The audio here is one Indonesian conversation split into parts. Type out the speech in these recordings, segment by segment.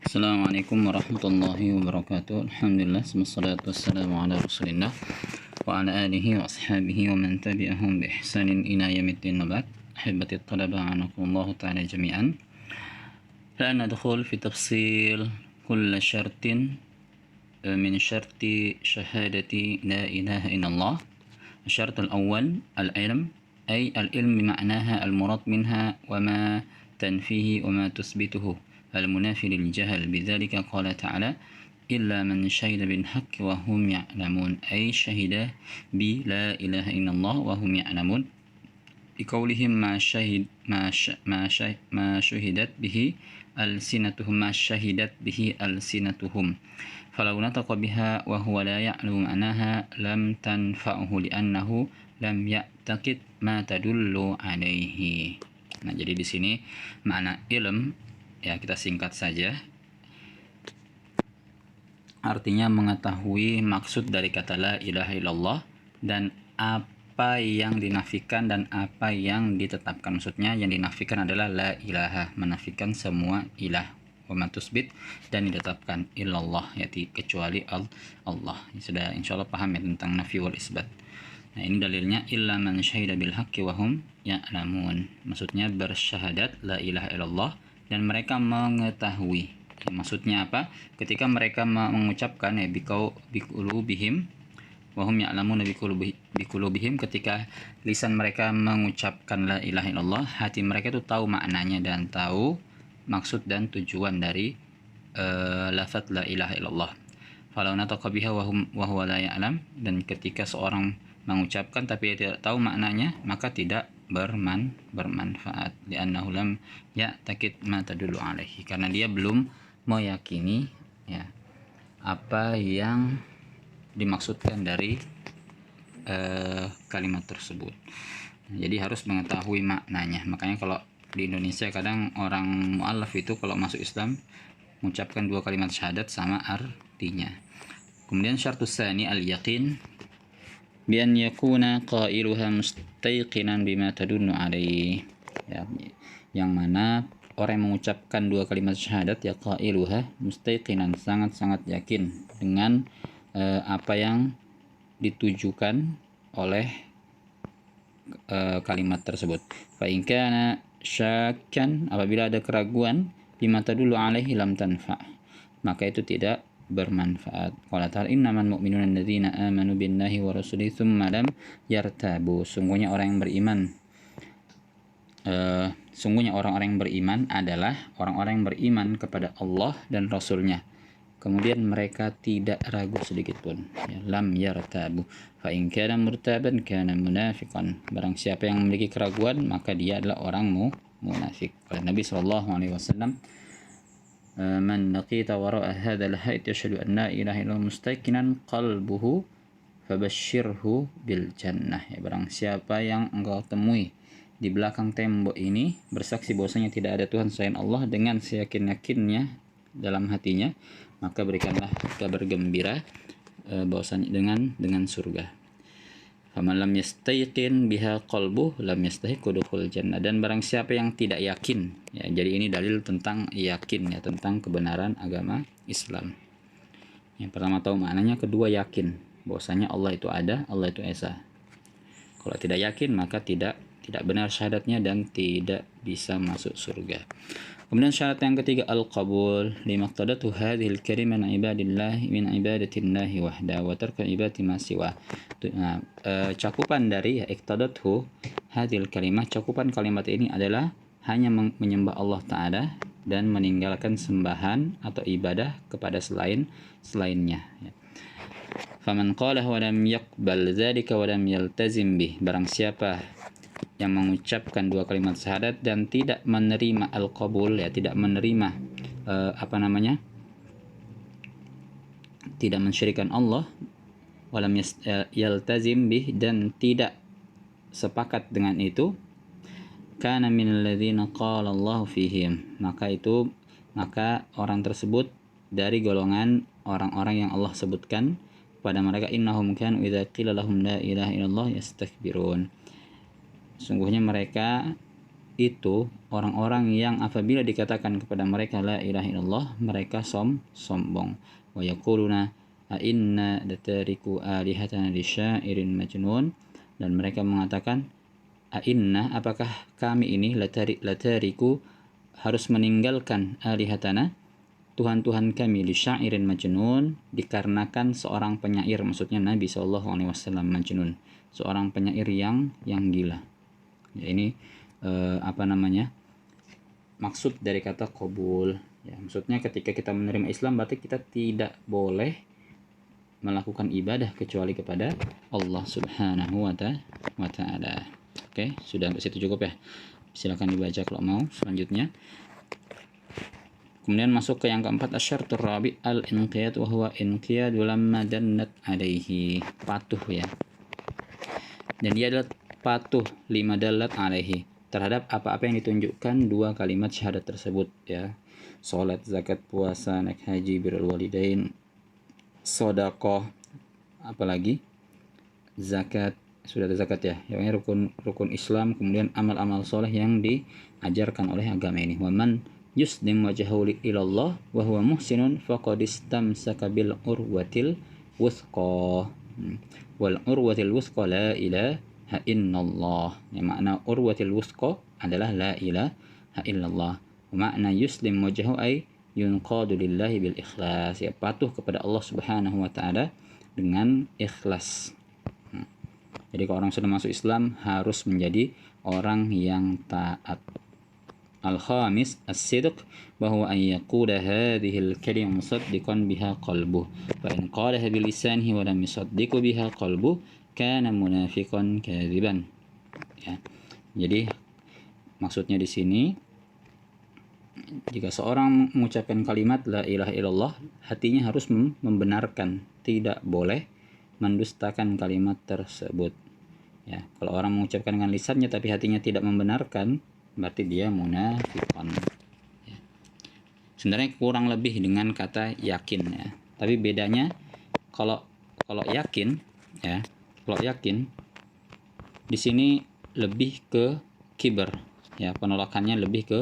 Assalamualaikum warahmatullahi wabarakatuh. Alhamdulillah, wassalatu wassalamu ala rasulillah wa ala alihi wa ashabihi wa man tabi'ahum bi ihsanin ila yaumiddin. Ba'd. Ahibati at-talaba, a'anakumullahu ta'ala jami'an. La nadkhul fi tafsil kull syartin min syarti syahadati la ilaha illallah. الشرط الأول العلم، أي العلم بمعناها المراد منها وما تنفيه وما تثبته المنافي للجهل. بذلك قال تعالى إلا من شهد بالحق وهم يعلمون، أي شهد بلا إله إلا الله وهم يعلمون، بقولهم ما شهدت به ألسنتهم، ما شهدت به ألسنتهم. فلو نطق بها وهو لا يعلم معناها لم تنفعه لأنه لم يعتقد ما تدل عليه. Nah, jadi di sini makna ilm, ya kita singkat saja, artinya mengetahui maksud dari kata la ilaha illallah dan apa yang dinafikan dan apa yang ditetapkan. Maksudnya yang dinafikan adalah la ilaha, menafikan semua ilah, wa matusbit, dan ditetapkan illallah, yaitu kecuali Allah. Sudah insyaallah paham ya tentang nafi wal isbat. Nah, ini dalilnya illa man syahida bil haqqi wa hum ya'lamun. Maksudnya bersyahadat la ilaha illallah dan mereka mengetahui. Maksudnya apa? Ketika mereka mengucapkan ya biqulubihim wa hum ya'lamun biqulubihim, ketika lisan mereka mengucapkan la ilaha illallah, hati mereka itu tahu maknanya dan tahu maksud dan tujuan dari lafaz la ilaha illallah. Falau nataqa biha wa huwa la ya'lam, dan ketika seorang mengucapkan tapi dia tidak tahu maknanya, maka tidak bermanfaat. Li'annahu lam ya'taqid ma tadullu alaihi, karena dia belum meyakini ya apa yang dimaksudkan dari kalimat tersebut. Jadi harus mengetahui maknanya. Makanya kalau di Indonesia kadang orang mu'allaf itu kalau masuk Islam mengucapkan dua kalimat syahadat sama artinya. Kemudian syaratus tsani al-yaqin bi an yakuna qailuha mustayqinan bima tadunnu alaihi. Ya, yang mana orang yang mengucapkan dua kalimat syahadat ya qailuha mustayqinan, sangat-sangat yakin dengan apa yang ditujukan oleh kalimat tersebut. Fa in kana syakkan, apabila ada keraguan, bima tadullu alaihi lam tanfa, maka itu tidak bermanfaat. Qala ta'ala innamal mu'minuna alladzina amanu billahi wa rasulihi tsumma lam yartabu. Sungguhnya orang-orang yang beriman adalah orang-orang yang beriman kepada Allah dan Rasulnya, kemudian mereka tidak ragu sedikit pun. Ya, lam yartabu. Fa in kana murtaban kana munafiqan. Barang siapa yang memiliki keraguan, maka dia adalah orang munafik. Nabi sallallahu alaihi wasallam, man laqita wara'a hadzal hayt yashhadu an la ilaha illallah mustaqinan qalbuhu fabashshirhu bil jannah. Ya, barang siapa yang engkau temui di belakang tembok ini bersaksi bahwasanya tidak ada Tuhan selain Allah dengan seyakin-yakinnya dalam hatinya, maka berikanlah kabar gembira bahwasanya dengan surga. Faman lam yastayqin biha qalbuh lam yastahiq dukhul jannah. Dan barang siapa yang tidak yakin, ya, jadi ini dalil tentang yakin, ya, tentang kebenaran agama Islam. Yang pertama tahu maknanya, kedua yakin bahwasanya Allah itu ada, Allah itu esa. Kalau tidak yakin maka tidak benar syahadatnya dan tidak bisa masuk surga. Kemudian syarat yang ketiga al-qabul limaqtadatu hadhil kalimah min ibadillah min ibadatillahi wahda wa tarku ibadati ma siwa. Cakupan dari iqtadathu hadhil kalimah, cakupan kalimat ini adalah hanya menyembah Allah Ta'ala dan meninggalkan sembahan atau ibadah kepada selainnya. Faman qala wa lam yaqbal dzalika wa lam yaltazim bih, barang siapa yang mengucapkan dua kalimat syahadat dan tidak menerima al-qabul, ya, tidak menerima tidak mensyirikan Allah, walam yaltazim bih, dan tidak sepakat dengan itu, kana minal ladzina qala Allah fihim, maka orang tersebut dari golongan orang-orang yang Allah sebutkan pada mereka, innahum kanu idza qila lahum la ilaha illallah yastakbirun. Sungguhnya mereka itu orang-orang yang apabila dikatakan kepada mereka la ilaha illallah, mereka sombong. Wa yaquluna a inna latariku alihatana lisyairin majnun, dan mereka mengatakan a inna, apakah kami ini latariku harus meninggalkan alihatana, Tuhan-Tuhan kami, lisyairin majnun, dikarenakan seorang penyair, maksudnya Nabi SAW, majnun, seorang penyair yang gila. Ya, ini maksud dari kata qabul. Ya, maksudnya ketika kita menerima Islam berarti kita tidak boleh melakukan ibadah kecuali kepada Allah Subhanahu wa Ta'ala. Oke, sudah sampai situ cukup ya. Silakan dibaca kalau mau selanjutnya. Kemudian masuk ke yang keempat, asyartur rabi al-inqiyad wa huwa inqiyadu lamma dannat alaihi, patuh ya. Dan dia adalah patuh lima dalat alaihi, terhadap apa-apa yang ditunjukkan dua kalimat syahadat tersebut ya. Salat, zakat, puasa, naik haji, birrul walidain, sedekah, apalagi zakat, sudah ada zakat ya. Yang rukun Islam, kemudian amal-amal soleh yang diajarkan oleh agama ini. Wa man yuslim wajhahu ilallah wa huwa muhsinun faqad istamsaka bil urwatil wuthqa. Wal urwatil wuthqa la ilaha illallah. Ya, makna urwatil wuthqa adalah la ilaha illallah. Makna yuslim wajhahu ay yunqadu lillahi bil ikhlas, ya, patuh kepada Allah Subhanahu wa Ta'ala dengan ikhlas. Jadi kalau orang sudah masuk Islam harus menjadi orang yang taat. Al-khamis as-sidq, bahwa an yaqula hadhihi al-kalimah musaddiqan biha qalbuh, fa in qalaha bi lisanihi wa lam yusaddiqu biha qalbuh kana munafiqan kadziban. Ya. Jadi maksudnya di sini, jika seorang mengucapkan kalimat la ilaha illallah, hatinya harus membenarkan, tidak boleh mendustakan kalimat tersebut. Ya, kalau orang mengucapkan dengan lisannya tapi hatinya tidak membenarkan, berarti dia munafiqan. Ya. Sebenarnya kurang lebih dengan kata yakin ya. Tapi bedanya kalau yakin ya, kalau yakin di sini lebih ke kiber. Ya, penolakannya lebih ke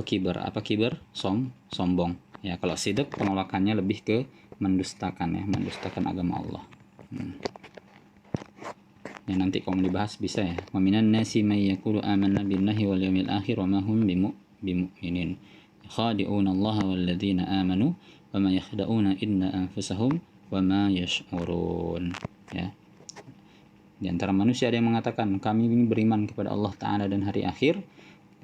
kiber. Apa kiber? Sombong. Ya, kalau sidq penolakannya lebih ke mendustakan ya, mendustakan agama Allah. Ya, nanti kalau dibahas bisa ya. Wa minan nasi may yaqulu amanna billahi wal yawmil akhir wa ma hum bimu'minin. Khadi'una Allah wal ladzina amanu wa ma yakhda'una illa anfusahum wa ma yash'urun. Ya. Di antara manusia ada yang mengatakan kami ini beriman kepada Allah Ta'ala dan hari akhir,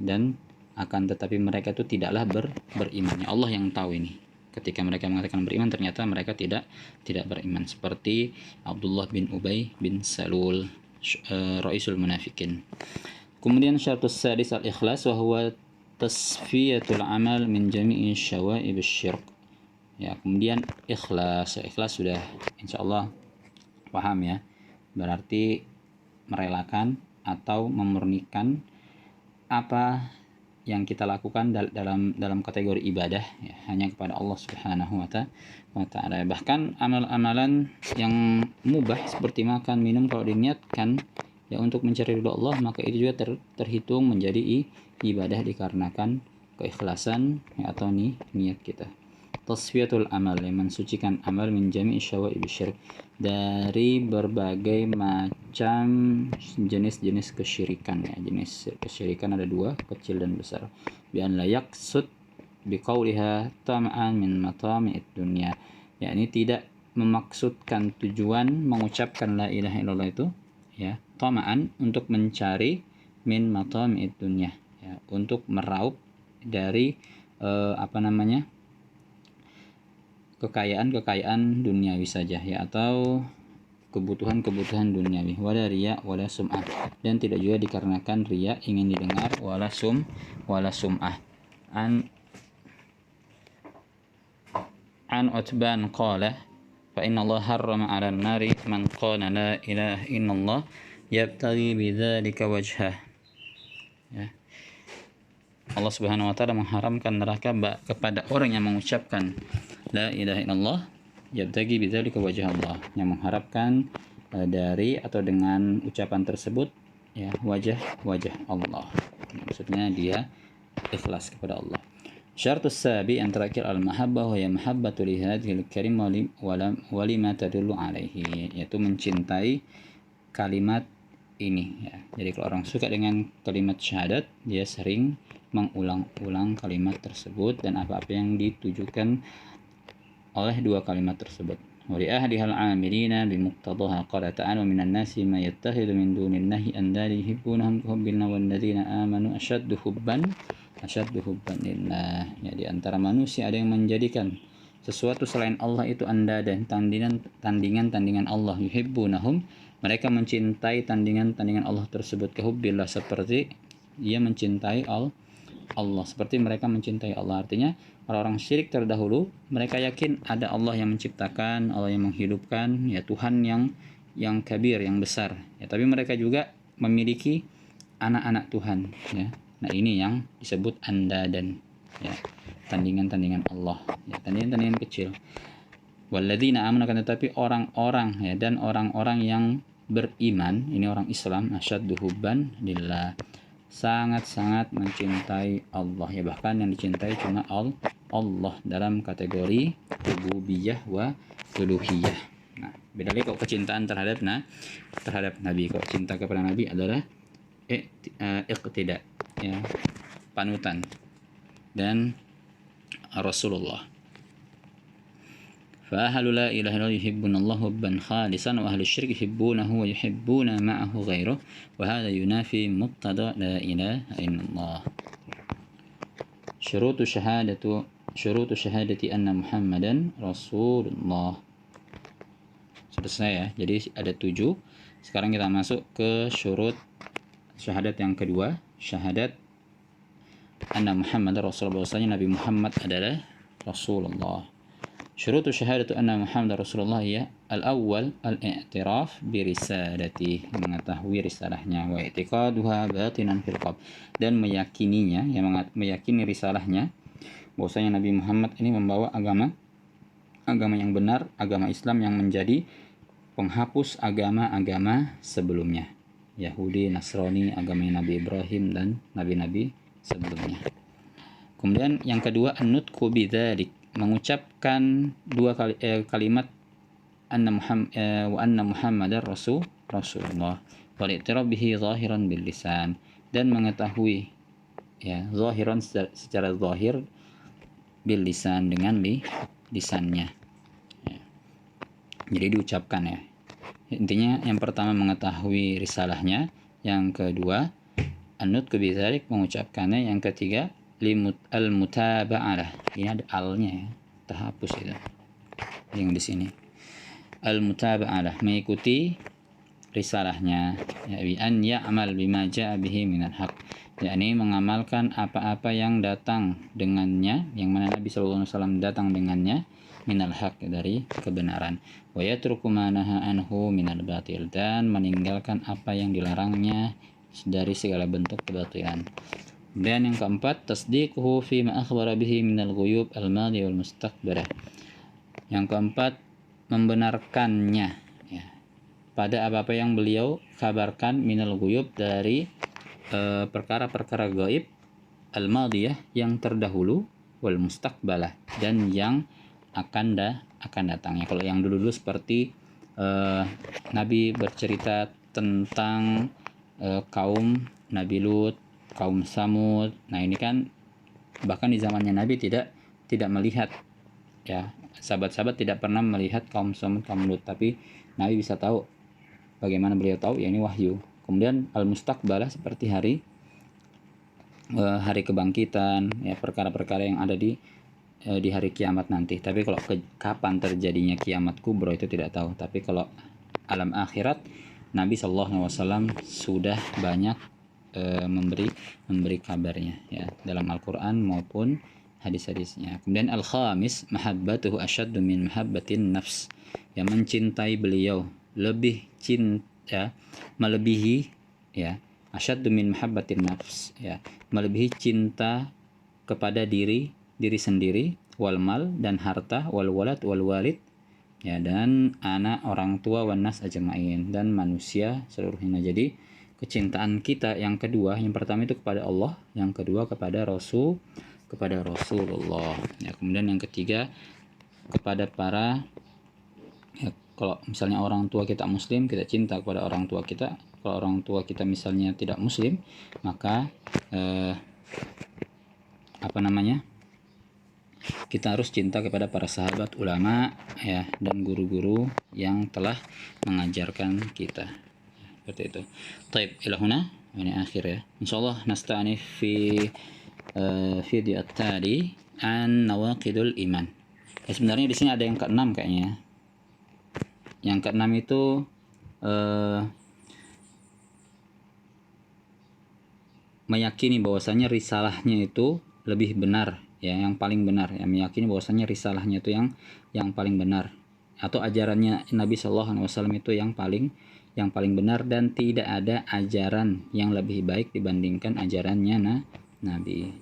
dan akan tetapi mereka itu tidaklah beriman. Allah yang tahu ini. Ketika mereka mengatakan beriman, ternyata mereka tidak beriman. Seperti Abdullah bin Ubay bin Salul, Ra'isul Munafikin. Kemudian syaratus sadis al-ikhlas, wa huwa tasfiyatul amal min jami'i syawa'ib syirk. Ya, kemudian ikhlas. Ikhlas sudah insyaallah paham ya. Berarti merelakan atau memurnikan apa yang kita lakukan dalam kategori ibadah ya, hanya kepada Allah Subhanahu wa Ta'ala. Bahkan amal-amalan yang mubah seperti makan, minum, kalau diniatkan ya untuk mencari ridha Allah, maka itu juga terhitung menjadi ibadah dikarenakan keikhlasan ya, atau niat kita. Tasfiyatul amal, yang mensucikan amal, min jami' syawa'ib syirk, dari berbagai macam jenis-jenis kesyirikan ya. Jenis kesyirikan ada dua, kecil dan besar. Bi an la yaqsud bi qawliha tam'an min matami'id dunya. Ya, ini tidak memaksudkan tujuan mengucapkan la ilaha illallah itu ya, tam'an, untuk mencari, min matami'id dunya ya, untuk meraup dari kekayaan duniawi saja ya, atau kebutuhan duniawi. Wala riya wala sum'ah, dan tidak juga dikarenakan riya, ingin didengar, wala sum'ah. An Utban qala fa inna Allah harrama 'ala an-nari man qala la ilaha illallah yabtaghi bidzalika wajhah. Ya. Allah Subhanahu wa Ta'ala mengharamkan neraka kepada orang yang mengucapkan la ilaha illallah yabtaghi bidzalika wajh Allah, yang mengharapkan dari atau dengan ucapan tersebut ya wajah Allah. Maksudnya dia ikhlas kepada Allah. Syaratus sabi yang terakhir al-mahabbah wa ya mahabbatu li hadhil karim wa lima tadullu alaihi, yaitu mencintai kalimat ini ya. Jadi kalau orang suka dengan kalimat syahadat, dia sering mengulang-ulang kalimat tersebut dan apa-apa yang ditujukan oleh dua kalimat tersebut. Wa li ahliha al-amilina bi muqtadaha qala ta'ala minan nasi ma yattakhidhu min dunillahi andada yuhibbunahum kahubbillah wal ladzina amanu ashaddu hubban lillah. Ya, di antara manusia ada yang menjadikan sesuatu selain Allah itu andadan, tandingan Allah. Yuhibbunahum, mereka mencintai tandingan Allah tersebut, kahubbillah, seperti ia mencintai Allah, seperti mereka mencintai Allah. Artinya orang-orang syirik terdahulu mereka yakin ada Allah yang menciptakan, Allah yang menghidupkan, ya Tuhan yang kabir, yang besar. Ya, tapi mereka juga memiliki anak-anak Tuhan, ya. Nah, ini yang disebut andadan, ya, tandingan-tandingan Allah, ya, tandingan-tandingan kecil. Walladzina amanu, tetapi orang-orang, ya, dan orang-orang yang beriman, ini orang Islam, asyaddu hubban lillah, sangat-sangat mencintai Allah, ya, bahkan yang dicintai cuma Allah dalam kategori rububiyah wa uluhiyah. Nah, beda lagi kok kecintaan terhadap Nabi. Kok cinta kepada Nabi adalah iqtida, ya, panutan dan Rasulullah. Fa ahlu la ilaha illallah yuhibbunallahu hubban khalisan wa ahlu syirk yuhibbunahu wa yuhibbuna ma'ahu ghairuh wa hadha yunafi muqtada la ilaha illallah. Syurutu syahadati anna Muhammadan Rasulullah. Selesai ya. Jadi ada 7. Sekarang kita masuk ke syurut syahadat yang kedua, syahadat anna Muhammad Rasulullah, bahwasanya Nabi Muhammad adalah Rasulullah. Syurutu syahadatu anna Muhammad Rasulullah ya al-awwal al-i'tiraf bi risalati, mengetahui risalahnya, wa i'tiqaduha batinan fil qalb, dan meyakininya, yang meyakini risalahnya, bahwasanya Nabi Muhammad ini membawa agama yang benar, agama Islam yang menjadi penghapus agama-agama sebelumnya, Yahudi, Nasrani, agama Nabi Ibrahim dan nabi-nabi sebelumnya. Kemudian yang kedua, an-nutqu bidzalik, mengucapkan kalimat anna Muhammadar Rasulullah, wal i'tiraf bihi zahiran bil lisan, dan mengetahui, ya, zahiran secara zahir, bil lisan, dengan lisannya, ya. Jadi diucapkan, ya. Intinya yang pertama mengetahui risalahnya, yang kedua an-nutqu bidzalik, mengucapkannya, yang ketiga al-mutaba'ah. Ini ada alnya, ya, terhapus itu yang di sini. Al-mutaba'ah, mengikuti risalahnya, ya, bi an ya'mal bima ja'a bihi minal haq, yakni mengamalkan apa-apa yang datang dengannya, yang mana Nabi sallallahu alaihi wasallam datang dengannya, minal haq, dari kebenaran, wa yatruku ma naha anhu minal batil, dan meninggalkan apa yang dilarangnya dari segala bentuk kebatilan. Dan yang keempat, tasdiquhu fi ma akhbara bihi minal ghuyub al-madi wal mustaqbarah. Yang keempat, membenarkannya, ya, pada apa-apa yang beliau kabarkan, minal ghuyub, dari perkara-perkara gaib, al-madiyah, yang terdahulu, wal mustaqbalah, dan yang akan datang. Ya, kalau yang dulu-dulu seperti Nabi bercerita tentang kaum Nabi Lut, kaum Samud. Nah, ini kan bahkan di zamannya Nabi tidak melihat, ya, sahabat-sahabat tidak pernah melihat kaum Samud, kaum Lut, tapi Nabi bisa tahu. Bagaimana beliau tahu? Ya, ini wahyu. Kemudian al-mustaqbalah, seperti hari kebangkitan, ya, perkara-perkara yang ada di hari kiamat nanti. Tapi kalau kapan terjadinya kiamat kubro itu tidak tahu. Tapi kalau alam akhirat, Nabi SAW sudah banyak memberi kabarnya, ya, dalam Al-Quran maupun hadis-hadisnya. Kemudian al-khamis, mahabbatuhu asyaddu min mahabbatin nafs, yang mencintai beliau lebih cinta, melebihi, ya, asyaddu min mahabbatin nafs, ya, melebihi cinta kepada diri sendiri, wal mal, dan harta, wal walad wal walid, ya, dan anak, orang tua, wan nas ajma'in, dan manusia seluruhnya. Jadi kecintaan kita yang kedua, yang pertama itu kepada Allah, yang kedua kepada Rasulullah. Ya, kemudian yang ketiga kepada para, ya, kalau misalnya orang tua kita muslim, kita cinta kepada orang tua kita. Kalau orang tua kita misalnya tidak muslim, maka kita harus cinta kepada para sahabat, ulama, ya, dan guru-guru yang telah mengajarkan kita. Seperti itu. Taib, ila huna, ini akhir ya. Insyaallah nasta'anif fi video at-tali an nawaqidul iman. Ya, sebenarnya di sini ada yang keenam kayaknya. Yang keenam itu meyakini bahwasanya risalahnya itu lebih benar, ya, yang paling benar, ya, meyakini bahwasanya risalahnya itu yang paling benar, atau ajarannya Nabi Shallallahu Alaihi Wasallam itu yang paling benar, dan tidak ada ajaran yang lebih baik dibandingkan ajarannya Nabi.